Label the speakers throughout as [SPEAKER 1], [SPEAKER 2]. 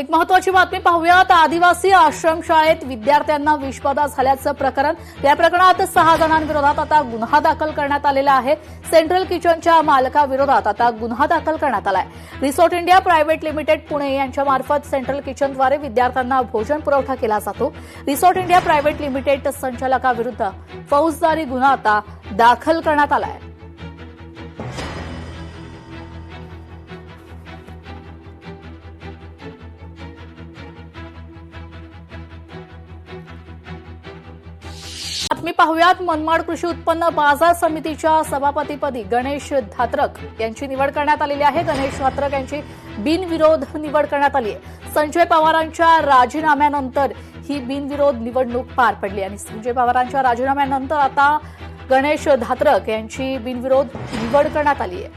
[SPEAKER 1] एक महत्वाची बातमी पाहूयात। आदिवासी आश्रमशाळेत विद्यार्थ्यांना विषबाधा झाल्याचं प्रकरण, या प्रकरणात 6 जणांविरोधात आता गुन्हा दाखल करण्यात आलेला आहे। सेंट्रल किचनच्या मालकाविरोधात आता गुन्हा दाखल करण्यात आलाय। Resort India private limited Pune यांच्यामार्फत सेंट्रल किचनद्वारे विद्यार्थ्यांना भोजन पुरवठा केला जातो। रिसॉर्ट इंडिया प्रायव्हेट लिमिटेड संचालकाविरुद्ध फौजदारी गुन्हा आता दाखल करण्यात आलाय। बातमी पाहूयात। मनमाड कृषी उत्पन्न बाजार समितीच्या सभापतीपदी गणेश धात्रक यांची निवड करण्यात आलेली आहे। गणेश धात्रक यांची बिनविरोध निवड करण्यात आली आहे। संजय पवारांच्या राजीनाम्यानंतर ही बिनविरोध निवडणूक पार पडली आणि संजय पवारांच्या राजीनाम्यानंतर आता गणेश धात्रक यांची बिनविरोध निवड करण्यात आली आहे।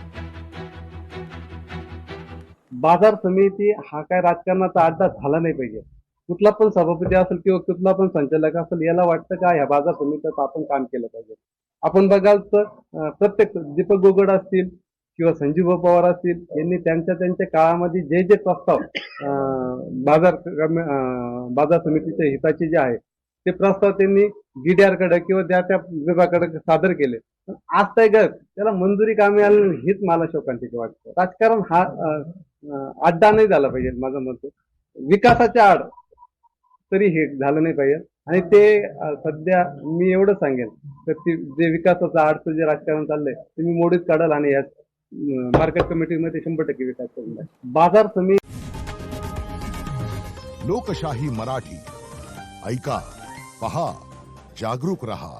[SPEAKER 2] बाजार समिती हा काय राजकारणाचा अड्डा झाला नाही पाहिजे। कुठला पण सभापती असेल किंवा कुठला पण संचालक असेल याला वाटतं का ह्या बाजार समितीत आपण काम केलं पाहिजे। आपण बघाल तर प्रत्येक दीपक गोगड असतील किंवा संजीव पवार असतील यांनी त्यांच्या काळामध्ये जे जे प्रस्ताव बाजार समितीच्या हिताचे जे आहे ते प्रस्ताव त्यांनी GDR-कडे किंवा त्या विभागाकडे सादर केले। आज त्याला मंजुरी कामी आली हीच मला शोकांतिका वाटतं। राजकारण हा अड्डा नाही झाला पाहिजे। माझं मत विकासाच्या आड तरी हे झालं नाही पाहिजे आणि ते सध्या मी एवढं सांगेन तर जे विकासाचं आडचं जे राजकारण चाललंय ते मी मोडीत काढल आणि या मार्केट कमिटीमध्ये 100% विकास करून बाजार समिती।
[SPEAKER 3] लोकशाही मराठी ऐका, पहा, जागरूक रहा।